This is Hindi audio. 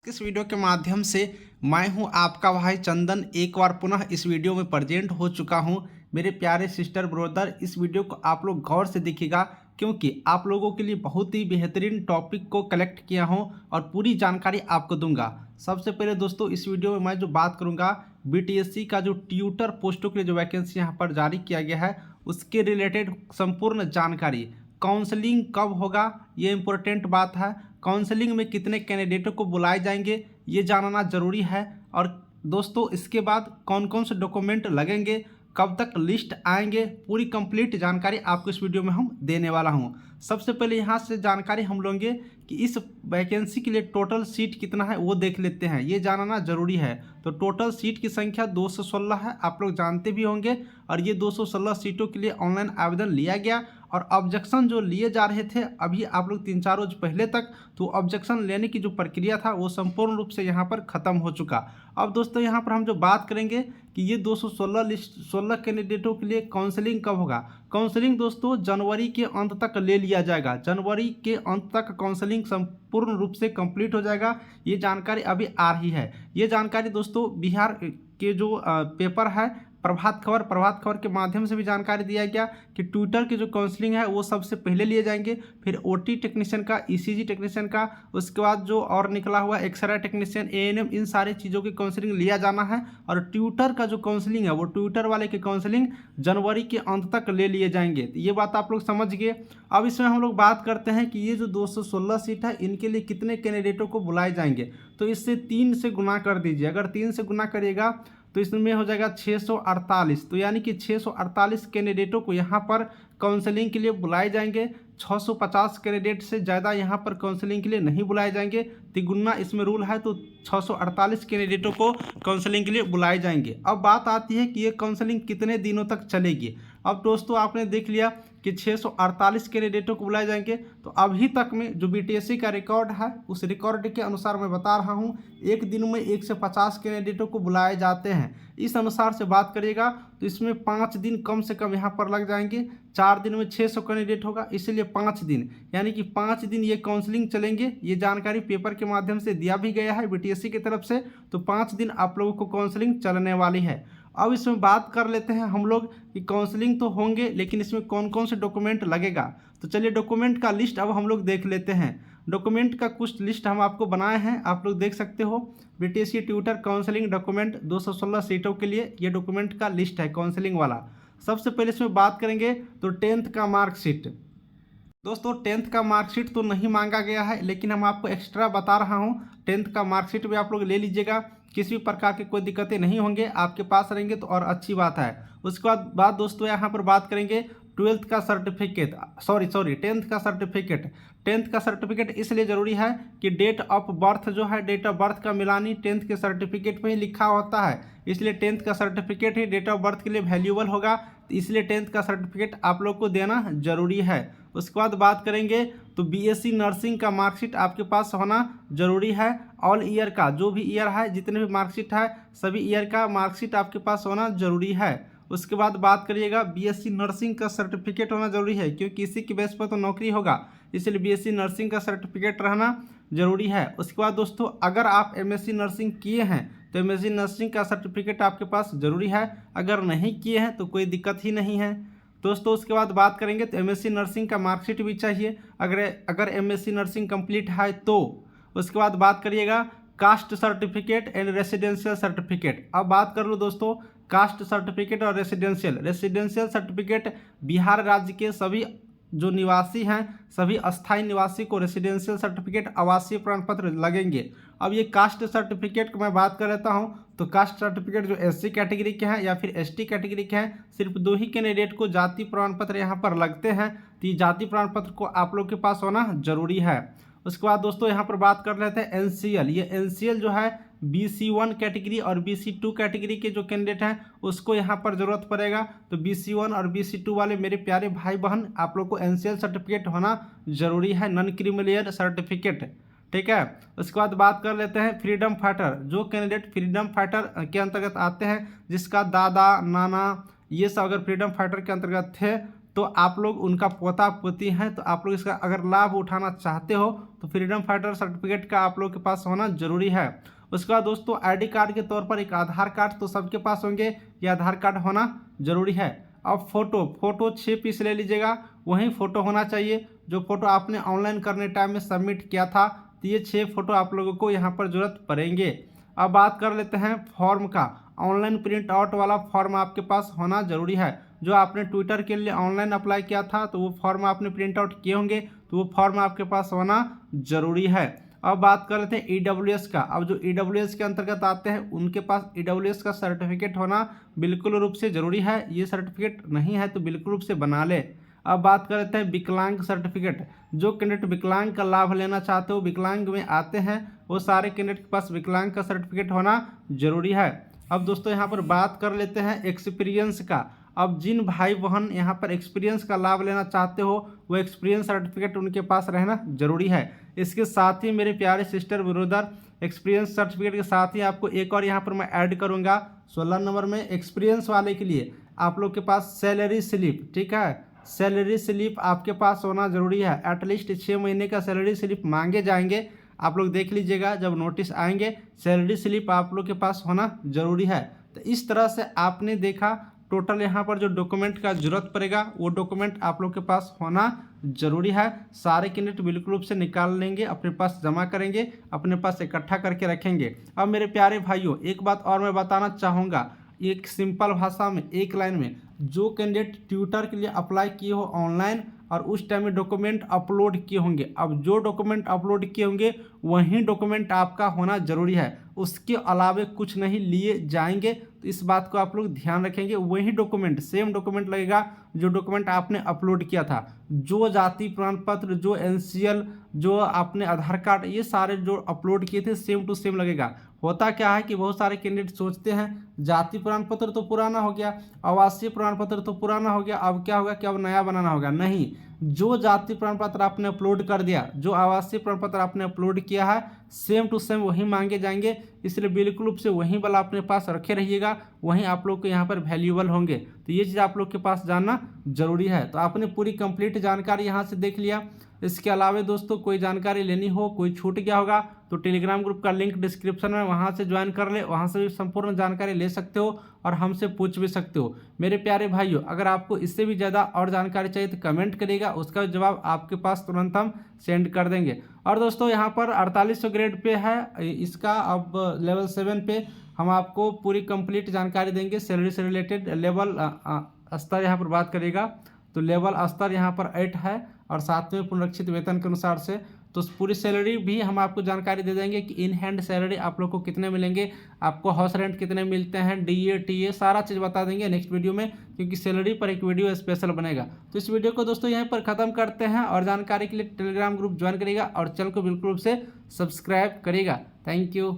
इस वीडियो के माध्यम से मैं हूं आपका भाई चंदन एक बार पुनः इस वीडियो में प्रेजेंट हो चुका हूं। मेरे प्यारे सिस्टर ब्रदर, इस वीडियो को आप लोग गौर से देखिएगा क्योंकि आप लोगों के लिए बहुत ही बेहतरीन टॉपिक को कलेक्ट किया हूं और पूरी जानकारी आपको दूंगा। सबसे पहले दोस्तों, इस वीडियो में मैं जो बात करूंगा बीटीएससी का जो ट्यूटर पोस्टों के लिए जो वैकेंसी यहाँ पर जारी किया गया है उसके रिलेटेड संपूर्ण जानकारी। काउंसलिंग कब होगा, ये इंपॉर्टेंट बात है। काउंसलिंग में कितने कैंडिडेटों को बुलाए जाएंगे ये जानना जरूरी है। और दोस्तों, इसके बाद कौन कौन से डॉक्यूमेंट लगेंगे, कब तक लिस्ट आएंगे, पूरी कंप्लीट जानकारी आपको इस वीडियो में हम देने वाला हूं। सबसे पहले यहां से जानकारी हम लेंगे कि इस वैकेंसी के लिए टोटल सीट कितना है वो देख लेते हैं, ये जानना जरूरी है। तो टोटल सीट की संख्या 216 है, आप लोग जानते भी होंगे। और ये 216 सीटों के लिए ऑनलाइन आवेदन लिया गया और ऑब्जेक्शन जो लिए जा रहे थे अभी आप लोग 3-4 रोज पहले तक, तो ऑब्जेक्शन लेने की जो प्रक्रिया था वो संपूर्ण रूप से यहाँ पर ख़त्म हो चुका। अब दोस्तों यहाँ पर हम जो बात करेंगे कि ये 216 कैंडिडेटों के लिए काउंसलिंग कब होगा। काउंसलिंग दोस्तों जनवरी के अंत तक ले लिया जाएगा, जनवरी के अंत तक काउंसलिंग संपूर्ण रूप से कंप्लीट हो जाएगा। ये जानकारी अभी आ रही है। ये जानकारी दोस्तों बिहार के जो पेपर है प्रभात खबर के माध्यम से भी जानकारी दिया गया कि ट्विटर की जो काउंसलिंग है वो सबसे पहले लिए जाएंगे, फिर ओटी टेक्नीशियन का, ईसीजी टेक्नीशियन का, उसके बाद जो और निकला हुआ एक्सरे टेक्नीशियन, एएनएम, इन सारी चीज़ों की काउंसलिंग लिया जाना है। और ट्विटर का जो काउंसलिंग है वो ट्विटर वाले की काउंसलिंग जनवरी के अंत तक ले लिए जाएंगे। तो ये बात आप लोग समझ गए। अब इसमें हम लोग बात करते हैं कि ये जो 216 सीट है इनके लिए कितने कैंडिडेटों को बुलाए जाएंगे। तो इससे 3 से गुना कर दीजिए। अगर 3 से गुना करिएगा तो इसमें हो जाएगा 648। तो यानी कि 648 कैंडिडेटों को यहाँ पर काउंसलिंग के लिए बुलाए जाएंगे। 650 कैंडिडेट से ज़्यादा यहाँ पर काउंसलिंग के लिए नहीं बुलाए जाएंगे। तिगुना इसमें रूल है, तो 648 कैंडिडेटों को काउंसलिंग के लिए बुलाए जाएंगे। अब बात आती है कि ये काउंसलिंग कितने दिनों तक चलेगी। अब दोस्तों आपने देख लिया कि 648 कैंडिडेटों को बुलाए जाएंगे। तो अभी तक में जो बीटीएससी का रिकॉर्ड है उस रिकॉर्ड के अनुसार मैं बता रहा हूँ एक दिन में 1 से 50 कैंडिडेटों को बुलाए जाते हैं। इस अनुसार से बात करिएगा तो इसमें 5 दिन कम से कम यहाँ पर लग जाएंगे। 4 दिन में 600 कैंडिडेट होगा, इसलिए 5 दिन, यानी कि 5 दिन ये काउंसलिंग चलेंगे। ये जानकारी पेपर के माध्यम से दिया भी गया है बीटीएससी की तरफ से। तो 5 दिन आप लोगों को काउंसलिंग चलने वाली है। अब इसमें बात कर लेते हैं हम लोग कि काउंसलिंग तो होंगे लेकिन इसमें कौन कौन से डॉक्यूमेंट लगेगा। तो चलिए डॉक्यूमेंट का लिस्ट अब हम लोग देख लेते हैं। डॉक्यूमेंट का कुछ लिस्ट हम आपको बनाए हैं, आप लोग देख सकते हो। बीटीएससी ट्यूटर काउंसलिंग डॉक्यूमेंट 216 सीटों के लिए ये डॉक्यूमेंट का लिस्ट है काउंसलिंग वाला। सबसे पहले इसमें बात करेंगे तो 10th का मार्कशीट। दोस्तों 10th का मार्कशीट तो नहीं मांगा गया है लेकिन हम आपको एक्स्ट्रा बता रहा हूँ 10th का मार्कशीट भी आप लोग ले लीजिएगा। किसी भी प्रकार की कोई दिक्कतें नहीं होंगे, आपके पास रहेंगे तो और अच्छी बात है। उसके बाद दोस्तों यहाँ पर बात करेंगे 12th का सर्टिफिकेट, सॉरी 10th का सर्टिफिकेट। 10th का सर्टिफिकेट इसलिए ज़रूरी है कि डेट ऑफ बर्थ जो है, डेट ऑफ बर्थ का मिलानी 10th के सर्टिफिकेट में ही लिखा होता है, इसलिए 10th का सर्टिफिकेट ही डेट ऑफ बर्थ के लिए वैल्यूएबल होगा। इसलिए 10th का सर्टिफिकेट आप लोग को देना जरूरी है। उसके बाद बात करेंगे तो बीएससी नर्सिंग का मार्कशीट आपके पास होना जरूरी है। ऑल ईयर का, जो भी ईयर है, जितने भी मार्कशीट है सभी ईयर का मार्कशीट आपके पास होना जरूरी है। उसके बाद बात करिएगा बीएससी नर्सिंग का सर्टिफिकेट होना जरूरी है क्योंकि इसी के बेस पर तो नौकरी होगा, इसलिए बीएससी नर्सिंग का सर्टिफिकेट रहना जरूरी है। उसके बाद दोस्तों अगर आप एमएससी नर्सिंग किए हैं तो एमएससी नर्सिंग का सर्टिफिकेट आपके पास जरूरी है, अगर नहीं किए हैं तो कोई दिक्कत ही नहीं है दोस्तों। उसके बाद बात करेंगे तो एमएससी नर्सिंग का मार्कशीट भी चाहिए अगर एमएससी नर्सिंग कंप्लीट है तो। उसके बाद बात करिएगा caste certificate and residential certificate. अब बात कर लो दोस्तों कास्ट सर्टिफिकेट और रेसिडेंशियल सर्टिफिकेट बिहार राज्य के सभी जो निवासी हैं, सभी अस्थायी निवासी को रेसिडेंशियल सर्टिफिकेट, आवासीय प्रमाण पत्र लगेंगे। अब ये कास्ट सर्टिफिकेट की मैं बात कर लेता हूँ तो कास्ट सर्टिफिकेट जो एससी कैटेगरी के हैं या फिर एसटी कैटेगरी के हैं, सिर्फ 2 ही कैंडिडेट को जाति प्रमाण पत्र यहाँ पर लगते हैं। तो ये जाति प्रमाण पत्र को आप लोग के पास होना जरूरी है। उसके बाद दोस्तों यहाँ पर बात कर लेते हैं एनसीएल। ये एनसीएल जो है BC1 कैटेगरी और BC2 कैटेगरी के जो कैंडिडेट हैं उसको यहाँ पर ज़रूरत पड़ेगा। तो BC1 और BC2 वाले मेरे प्यारे भाई बहन आप लोग को एनसीएल सर्टिफिकेट होना जरूरी है, नॉन क्रिमिनल सर्टिफिकेट, ठीक है। उसके बाद बात कर लेते हैं फ्रीडम फाइटर। जो कैंडिडेट फ्रीडम फाइटर के अंतर्गत आते हैं, जिसका दादा नाना ये सब अगर फ्रीडम फाइटर के अंतर्गत थे तो आप लोग उनका पोता पोती हैं, तो आप लोग इसका अगर लाभ उठाना चाहते हो तो फ्रीडम फाइटर सर्टिफिकेट का आप लोग के पास होना जरूरी है। उसके बाद दोस्तों आईडी कार्ड के तौर पर एक आधार कार्ड तो सबके पास होंगे, ये आधार कार्ड होना जरूरी है। अब फोटो 6 पीस ले लीजिएगा, वही फ़ोटो होना चाहिए जो फ़ोटो आपने ऑनलाइन करने टाइम में सबमिट किया था। तो ये 6 फ़ोटो आप लोगों को यहाँ पर ज़रूरत पड़ेंगे। अब बात कर लेते हैं फॉर्म का। ऑनलाइन प्रिंट आउट वाला फॉर्म आपके पास होना ज़रूरी है। जो आपने ट्विटर के लिए ऑनलाइन अप्लाई किया था तो वो फॉर्म आपने प्रिंट आउट किए होंगे, तो वो फॉर्म आपके पास होना ज़रूरी है। अब बात कर लेते हैं EWS का। अब जो EWS के अंतर्गत आते हैं उनके पास EWS का सर्टिफिकेट होना बिल्कुल रूप से ज़रूरी है। ये सर्टिफिकेट नहीं है तो बिल्कुल रूप से बना ले। अब बात कर लेते हैं विकलांग सर्टिफिकेट। जो कैंडिडेट विकलांग का लाभ लेना चाहते हो, विकलांग में आते हैं, वो सारे कैंडिडेट के पास विकलांग का सर्टिफिकेट होना जरूरी है। अब दोस्तों यहाँ पर बात कर लेते हैं एक्सपीरियंस का। अब जिन भाई बहन यहाँ पर एक्सपीरियंस का लाभ लेना चाहते हो वो एक्सपीरियंस सर्टिफिकेट उनके पास रहना जरूरी है। इसके साथ ही मेरे प्यारे सिस्टर ब्रदर, एक्सपीरियंस सर्टिफिकेट के साथ ही आपको एक और यहाँ पर मैं ऐड करूँगा 16 नंबर में। एक्सपीरियंस वाले के लिए आप लोग के पास सैलरी स्लिप, ठीक है, सैलरी स्लिप आपके पास होना ज़रूरी है। एटलीस्ट 6 महीने का सैलरी स्लिप मांगे जाएंगे, आप लोग देख लीजिएगा जब नोटिस आएंगे, सैलरी स्लिप आप लोग के पास होना ज़रूरी है। तो इस तरह से आपने देखा टोटल यहाँ पर जो डॉक्यूमेंट का जरूरत पड़ेगा वो डॉक्यूमेंट आप लोग के पास होना जरूरी है। सारे कैंडिडेट बिल्कुल रूप से निकाल लेंगे, अपने पास जमा करेंगे, अपने पास इकट्ठा करके रखेंगे। अब मेरे प्यारे भाइयों एक बात और मैं बताना चाहूँगा, एक सिंपल भाषा में एक लाइन में, जो कैंडिडेट ट्विटर के लिए अप्लाई किए हो ऑनलाइन और उस टाइम में डॉक्यूमेंट अपलोड किए होंगे, अब जो डॉक्यूमेंट अपलोड किए होंगे वही डॉक्यूमेंट आपका होना जरूरी है, उसके अलावे कुछ नहीं लिए जाएंगे। तो इस बात को आप लोग ध्यान रखेंगे, वही डॉक्यूमेंट सेम डॉक्यूमेंट लगेगा जो डॉक्यूमेंट आपने अपलोड किया था। जो जाति प्रमाण पत्र, जो NCL, जो आपने आधार कार्ड, ये सारे जो अपलोड किए थे सेम टू सेम लगेगा। होता क्या है कि बहुत सारे कैंडिडेट सोचते हैं जाति प्रमाण पत्र तो पुराना हो गया, आवासीय प्रमाण पत्र तो पुराना हो गया, अब क्या होगा कि अब नया बनाना होगा। नहीं, जो जाति प्रमाण पत्र आपने अपलोड कर दिया, जो आवासीय प्रमाण पत्र आपने अपलोड किया है, सेम टू सेम वही मांगे जाएंगे। इसलिए बिल्कुल रूप से वही वाला अपने पास रखे रहिएगा, वहीं आप लोग को यहाँ पर वैल्यूएबल होंगे। तो ये चीज़ आप लोग के पास जानना जरूरी है। तो आपने पूरी कंप्लीट जानकारी यहाँ से देख लिया। इसके अलावा दोस्तों कोई जानकारी लेनी हो, कोई छूट गया होगा तो टेलीग्राम ग्रुप का लिंक डिस्क्रिप्शन में, वहाँ से ज्वाइन कर ले, वहाँ से भी संपूर्ण जानकारी ले सकते हो और हमसे पूछ भी सकते हो। मेरे प्यारे भाइयों अगर आपको इससे भी ज़्यादा और जानकारी चाहिए तो कमेंट करिएगा, उसका जवाब आपके पास तुरंत हम सेंड कर देंगे। और दोस्तों यहाँ पर 4800 ग्रेड पे है इसका, अब लेवल 7 पे हम आपको पूरी कंप्लीट जानकारी देंगे सैलरी से रिलेटेड। लेवल स्तर यहाँ पर बात करेगा तो लेवल स्तर यहाँ पर 8 है और साथ में पुनरीक्षित वेतन के अनुसार से तो पूरी सैलरी भी हम आपको जानकारी दे देंगे कि इन हैंड सैलरी आप लोग को कितने मिलेंगे, आपको हाउस रेंट कितने मिलते हैं, DA TA सारा चीज़ बता देंगे नेक्स्ट वीडियो में, क्योंकि सैलरी पर एक वीडियो स्पेशल बनेगा। तो इस वीडियो को दोस्तों यहीं पर ख़त्म करते हैं और जानकारी के लिए टेलीग्राम ग्रुप ज्वाइन करिएगा और चैनल को बिल्कुल रूप से सब्सक्राइब करिएगा। Thank you.